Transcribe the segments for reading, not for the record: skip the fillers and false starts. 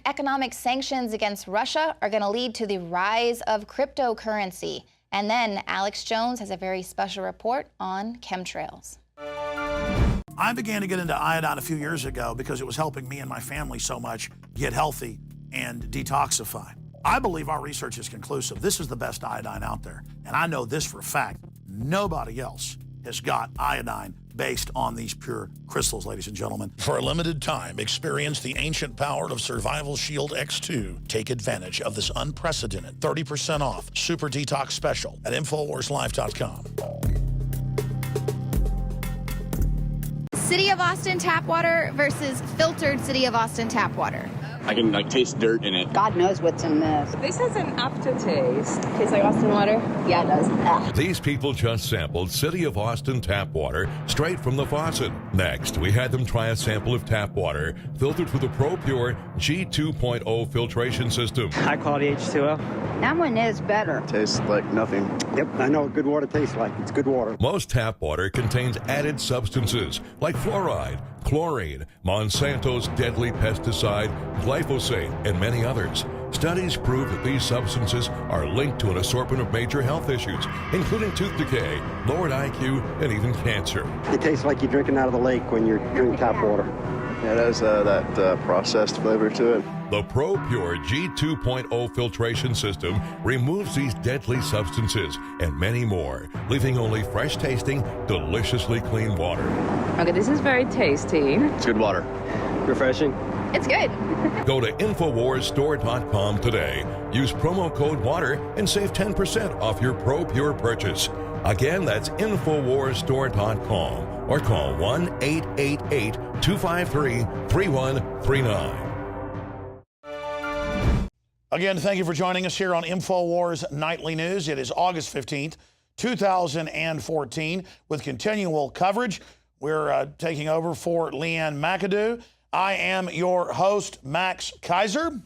Economic sanctions against Russia are going to lead to the rise of cryptocurrency. And then Alex Jones has a very special report on chemtrails. I began to get into iodine a few years ago because it was helping me and my family so much get healthy and detoxify. I believe our research is conclusive. This is the best iodine out there. And I know this for a fact. Nobody else has got iodine based on these pure crystals, ladies and gentlemen. For a limited time, experience the ancient power of Survival Shield X2. Take advantage of this unprecedented 30% off Super Detox Special at InfoWarsLife.com. City of Austin tap water versus filtered City of Austin tap water. I can taste dirt in it. God knows what's in this. This has an aftertaste. Tastes like Austin water? Yeah, it does. Ugh. These people just sampled City of Austin tap water straight from the faucet. Next, we had them try a sample of tap water filtered through the ProPure G2.0 filtration system. High quality H2O. That one is better. Tastes like nothing. Yep, I know what good water tastes like. It's good water. Most tap water contains added substances like fluoride, chlorine, Monsanto's deadly pesticide, glyphosate, and many others. Studies prove that these substances are linked to an assortment of major health issues, including tooth decay, lowered IQ, and even cancer. It tastes like you're drinking out of the lake when you're drinking tap water. Yeah, it has that processed flavor to it. The ProPure G2.0 filtration system removes these deadly substances and many more, leaving only fresh-tasting, deliciously clean water. Okay, this is very tasty. It's good water. Refreshing. It's good. Go to InfoWarsStore.com today. Use promo code WATER and save 10% off your ProPure purchase. Again, that's InfoWarsStore.com or call 1-888-253-3139. Again, thank you for joining us here on InfoWars Nightly News. It is August 15th, 2014, with continual coverage. We're taking over for Leanne McAdoo. I am your host, Max Kaiser.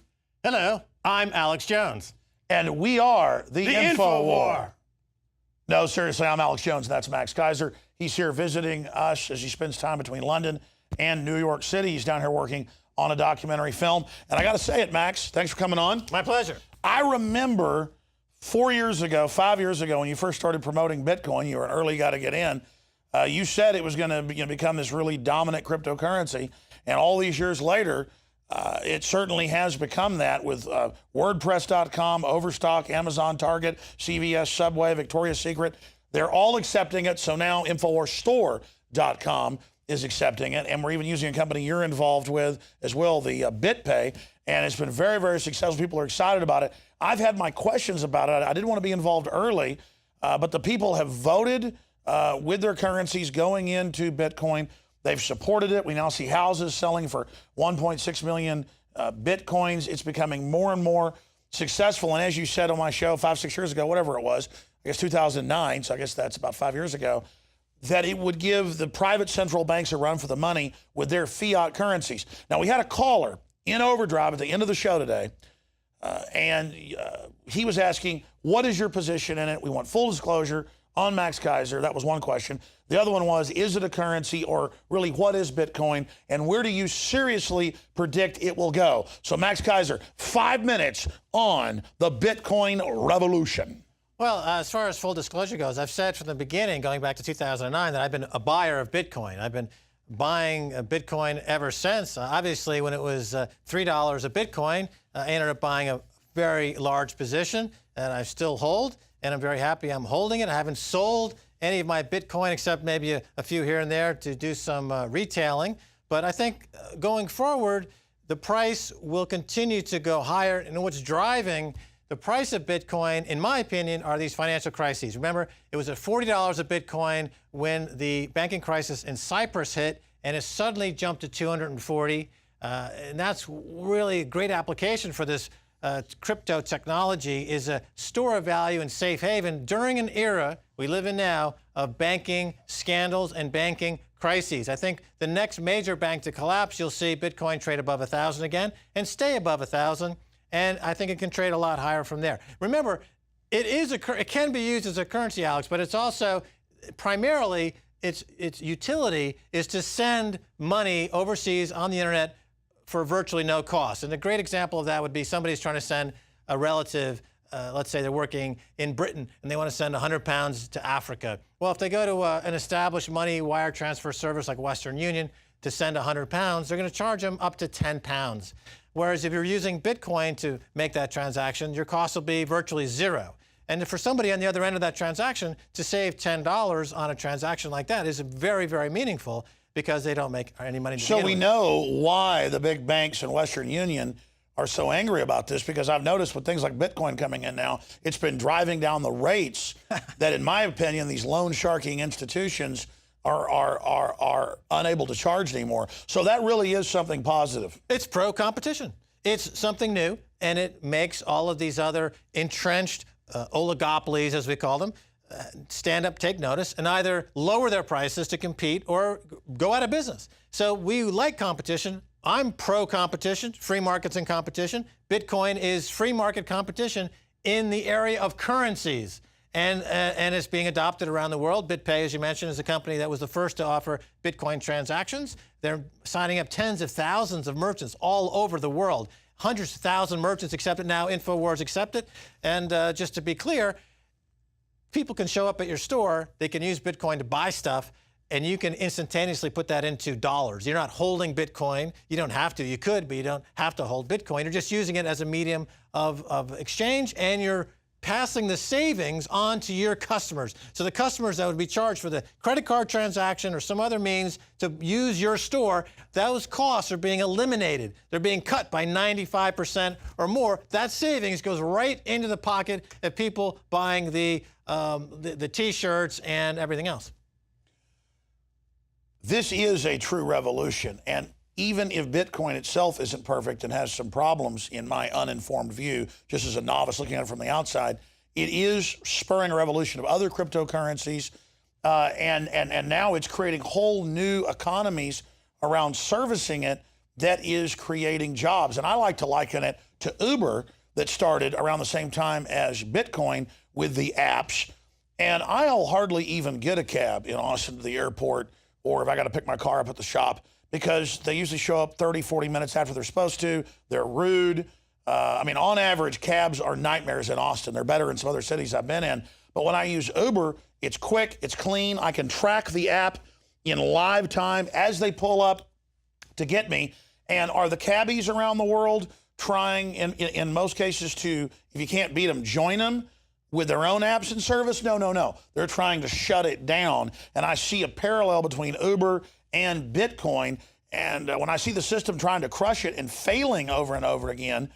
Hello, I'm Alex Jones. And we are the InfoWar. No, seriously, I'm Alex Jones, and that's Max Kaiser. He's here visiting us as he spends time between London and New York City. He's down here working on a documentary film. And I got to say it, Max, thanks for coming on. My pleasure. I remember 5 years ago, when you first started promoting Bitcoin, you were an early guy to get in. You said it was going to become this really dominant cryptocurrency. And all these years later, it certainly has become that with WordPress.com, Overstock, Amazon, Target, CVS, Subway, Victoria's Secret. They're all accepting it. So now InfoWarsStore.com is accepting it. And we're even using a company you're involved with as well, the BitPay. And it's been very, very successful. People are excited about it. I've had my questions about it. I didn't want to be involved early, but the people have voted with their currencies going into Bitcoin. They've supported it. We now see houses selling for 1.6 million Bitcoins. It's becoming more and more successful. And as you said on my show 5-6 years ago, whatever it was, I guess 2009, so I guess that's about 5 years ago, that it would give the private central banks a run for the money with their fiat currencies. Now, we had a caller in overdrive at the end of the show today, and he was asking, what is your position in it? We want full disclosure on Max Kaiser. That was one question. The other one was, is it a currency, or really what is Bitcoin, and where do you seriously predict it will go? So Max Kaiser, 5 minutes on the Bitcoin revolution. Well, as far as full disclosure goes, I've said from the beginning, going back to 2009, that I've been a buyer of Bitcoin. I've been buying Bitcoin ever since. Obviously, when it was $3 a Bitcoin, I ended up buying a very large position, and I still hold, and I'm very happy I'm holding it. I haven't sold any of my Bitcoin except maybe a few here and there to do some retailing. But I think going forward, the price will continue to go higher, and what's driving the price of Bitcoin, in my opinion, are these financial crises. Remember, it was at $40 a Bitcoin when the banking crisis in Cyprus hit, and it suddenly jumped to 240. And that's really a great application for this crypto technology, is a store of value and safe haven during an era we live in now of banking scandals and banking crises. I think the next major bank to collapse, you'll see Bitcoin trade above 1,000 again and stay above 1,000. And I think it can trade a lot higher from there. Remember, it can be used as a currency, Alex, but it's also primarily its utility is to send money overseas on the internet for virtually no cost. And a great example of that would be somebody's trying to send a relative, let's say they're working in Britain and they want to send 100 pounds to Africa. Well, if they go to an established money wire transfer service like Western Union to send 100 pounds, they're going to charge them up to 10 pounds. Whereas if you're using Bitcoin to make that transaction, your cost will be virtually zero. And for somebody on the other end of that transaction to save $10 on a transaction like that is very, very meaningful because they don't make any money. So we know why the big banks and Western Union are so angry about this, because I've noticed with things like Bitcoin coming in now, it's been driving down the rates that, in my opinion, these loan sharking institutions are unable to charge anymore. So that really is something positive. It's pro-competition. It's something new, and it makes all of these other entrenched oligopolies, as we call them, stand up, take notice, and either lower their prices to compete or go out of business. So we like competition. I'm pro-competition, free markets and competition. Bitcoin is free market competition in the area of currencies. And it's being adopted around the world. BitPay, as you mentioned, is a company that was the first to offer Bitcoin transactions. They're signing up tens of thousands of merchants all over the world. Hundreds of thousands of merchants accept it now. INFOWARS accept it. And just to be clear, people can show up at your store, they can use Bitcoin to buy stuff, and you can instantaneously put that into dollars. You're not holding Bitcoin. You don't have to. You could, but you don't have to hold Bitcoin. You're just using it as a medium of exchange, and you're passing the savings on to your customers. So the customers that would be charged for the credit card transaction or some other means to use your store, those costs are being eliminated. They're being cut by 95% or more. That savings goes right into the pocket of people buying the T-shirts and everything else. This is a true revolution, and even if Bitcoin itself isn't perfect and has some problems, in my uninformed view, just as a novice looking at it from the outside, it is spurring a revolution of other cryptocurrencies, and now it's creating whole new economies around servicing it that is creating jobs. And I like to liken it to Uber, that started around the same time as Bitcoin with the apps. And I'll hardly even get a cab in Austin to the airport, or if I got to pick my car up at the shop, because they usually show up 30, 40 minutes after they're supposed to. They're rude. I mean, on average, cabs are nightmares in Austin. They're better in some other cities I've been in. But when I use Uber, it's quick, it's clean. I can track the app in live time as they pull up to get me. And are the cabbies around the world trying, in most cases, to, if you can't beat them, join them with their own apps and service? No. They're trying to shut it down. And I see a parallel between Uber and Bitcoin. And when I see the system trying to crush it and failing over and over again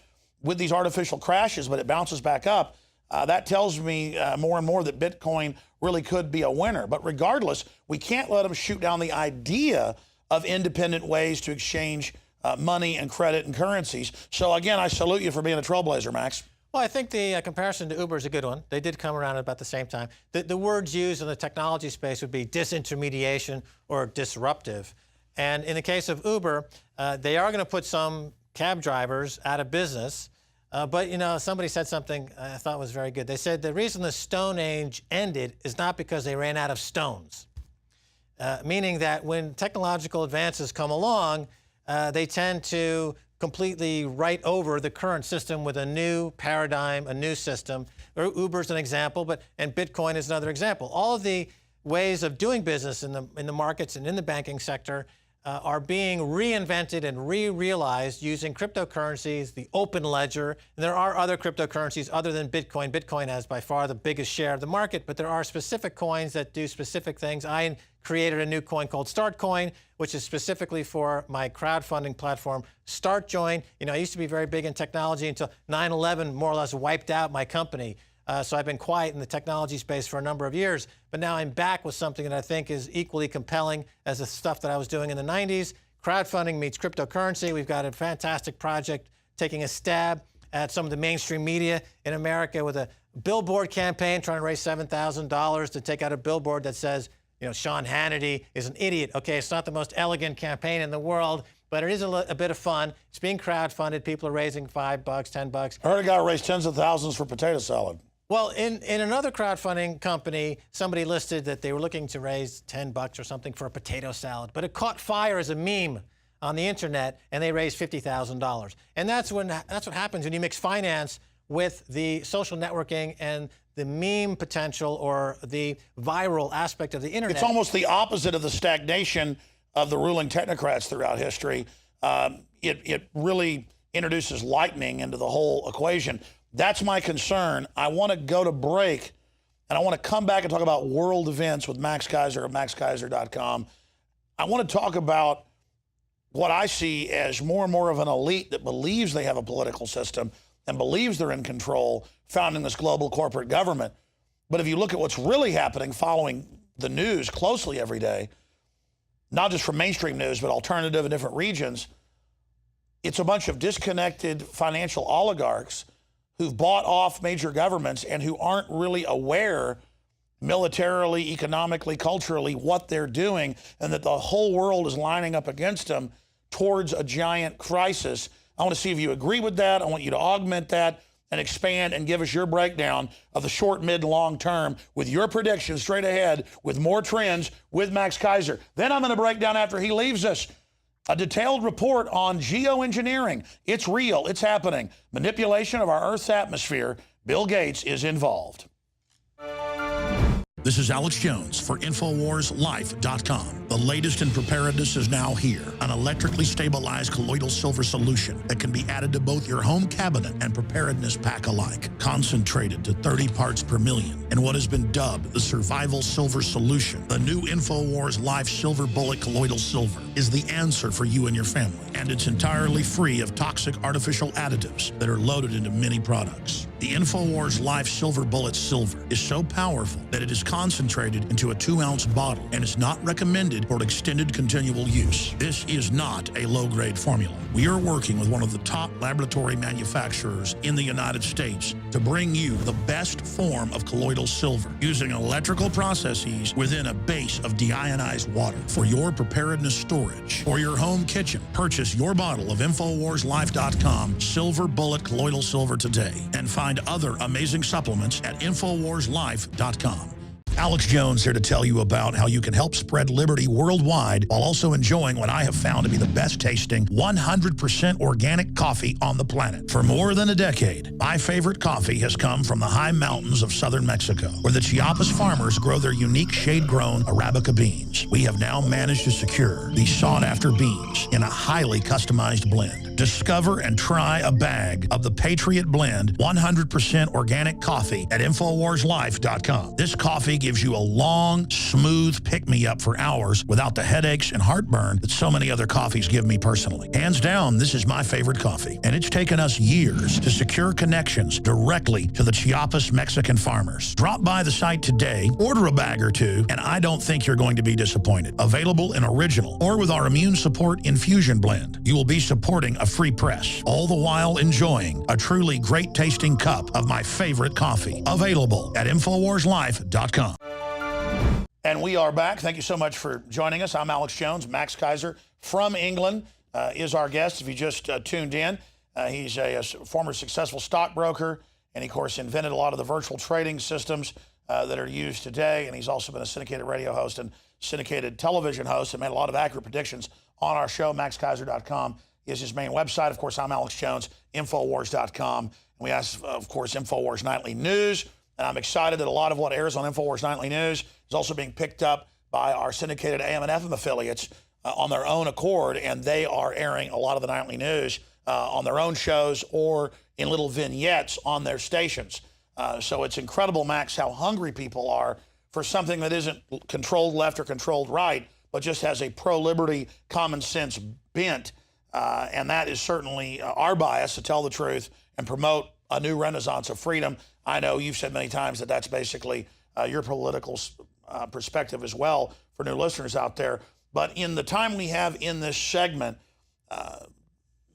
with these artificial crashes, but it bounces back up, that tells me more and more that Bitcoin really could be a winner. But regardless, we can't let them shoot down the idea of independent ways to exchange money and credit and currencies. So again, I salute you for being a trailblazer, Max. Well, I think the comparison to Uber is a good one. They did come around at about the same time. The words used in the technology space would be disintermediation or disruptive. And in the case of Uber, they are going to put some cab drivers out of business. But, you know, somebody said something I thought was very good. They said the reason the Stone Age ended is not because they ran out of stones. Meaning that when technological advances come along, they tend to completely write over the current system with a new paradigm, a new system. Uber's an example, and Bitcoin is another example. All of the ways of doing business in the markets and in the banking sector are being reinvented and re-realized using cryptocurrencies, the open ledger. And there are other cryptocurrencies other than Bitcoin. Bitcoin has by far the biggest share of the market, but there are specific coins that do specific things. I created a new coin called StartCoin, which is specifically for my crowdfunding platform, StartJoin. You know, I used to be very big in technology until 9/11 more or less wiped out my company. So I've been quiet in the technology space for a number of years, but now I'm back with something that I think is equally compelling as the stuff that I was doing in the 90s. Crowdfunding meets cryptocurrency. We've got a fantastic project taking a stab at some of the mainstream media in America with a billboard campaign trying to raise $7,000 to take out a billboard that says, you know, Sean Hannity is an idiot. Okay, it's not the most elegant campaign in the world, but it is a bit of fun. It's being crowdfunded. People are raising $5, $10. I heard a guy raise tens of thousands for potato salad. Well, in another crowdfunding company, somebody listed that they were looking to raise $10 or something for a potato salad, but it caught fire as a meme on the internet and they raise $50,000. And that's what happens when you mix finance with the social networking and the meme potential or the viral aspect of the internet. It's almost the opposite of the stagnation of the ruling technocrats throughout history. It really introduces lightning into the whole equation. That's my concern. I want to go to break, and I want to come back and talk about world events with Max Keiser at maxkeiser.com. I want to talk about what I see as more and more of an elite that believes they have a political system and believes they're in control, founding this global corporate government. But if you look at what's really happening following the news closely every day, not just from mainstream news, but alternative in different regions, it's a bunch of disconnected financial oligarchs who've bought off major governments and who aren't really aware militarily, economically, culturally what they're doing, and that the whole world is lining up against them towards a giant crisis. I want to see if you agree with that. I want you to augment that and expand and give us your breakdown of the short, mid, and long term with your predictions straight ahead with more trends with Max Keiser. Then I'm going to break down, after he leaves us, a detailed report on geoengineering. It's real. It's happening. Manipulation of our Earth's atmosphere. Bill Gates is involved. This is Alex Jones for INFOWARSLife.com. The latest in preparedness is now here. An electrically stabilized colloidal silver solution that can be added to both your home cabinet and preparedness pack alike. Concentrated to 30 parts per million in what has been dubbed the survival silver solution. The new INFOWARS Life Silver Bullet Colloidal Silver is the answer for you and your family. And it's entirely free of toxic artificial additives that are loaded into many products. The INFOWARS Life Silver Bullet Silver is so powerful that it is concentrated into a 2-ounce bottle and is not recommended for extended continual use. This is not a low-grade formula. We are working with one of the top laboratory manufacturers in the United States to bring you the best form of colloidal silver using electrical processes within a base of deionized water for your preparedness storage or your home kitchen. Purchase your bottle of InfoWarsLife.com Silver Bullet Colloidal Silver today and find other amazing supplements at InfoWarsLife.com. Alex Jones here to tell you about how you can help spread liberty worldwide while also enjoying what I have found to be the best tasting 100% organic coffee on the planet. For more than a decade, my favorite coffee has come from the high mountains of southern Mexico, where the Chiapas farmers grow their unique shade-grown Arabica beans. We have now managed to secure these sought-after beans in a highly customized blend. Discover and try a bag of the Patriot Blend 100% organic coffee at InfoWarsLife.com. This coffee gives you a long, smooth pick-me-up for hours without the headaches and heartburn that so many other coffees give me personally. Hands down, this is my favorite coffee, and it's taken us years to secure connections directly to the Chiapas Mexican farmers. Drop by the site today, order a bag or two, and I don't think you're going to be disappointed. Available in original or with our Immune Support Infusion Blend. You will be supporting a free press, all the while enjoying a truly great-tasting cup of my favorite coffee. Available at InfoWarsLife.com. And we are back. Thank you so much for joining us. I'm Alex Jones. Max Keiser from England is our guest. If you just tuned in, he's a former successful stockbroker, and he, of course, invented a lot of the virtual trading systems that are used today. And he's also been a syndicated radio host and syndicated television host and made a lot of accurate predictions on our show. MaxKeiser.com is his main website. Of course, I'm Alex Jones, Infowars.com. And we have, of course, Infowars Nightly News. And I'm excited that a lot of what airs on Infowars Nightly News is also being picked up by our syndicated AM and FM affiliates on their own accord, and they are airing a lot of the nightly news on their own shows or in little vignettes on their stations. So it's incredible, Max, how hungry people are for something that isn't controlled left or controlled right, but just has a pro-liberty, common sense bent. And that is certainly our bias, to tell the truth and promote a new renaissance of freedom. I know you've said many times that that's basically your political perspective as well for new listeners out there. But in the time we have in this segment,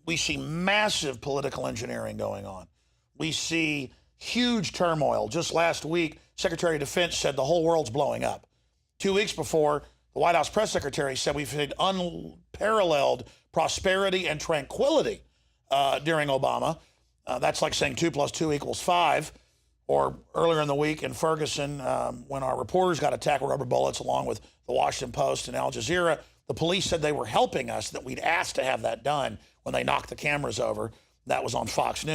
we see massive political engineering going on. We see huge turmoil. Just last week, Secretary of Defense said the whole world's blowing up. 2 weeks before, the White House press secretary said we've had unparalleled prosperity and tranquility during Obama. That's like saying 2 + 2 = 5. Or earlier in the week in Ferguson, when our reporters got attacked with rubber bullets, along with the Washington Post and Al Jazeera, The police said they were helping us, that we'd asked to have that done when they knocked the cameras over. That was on Fox News.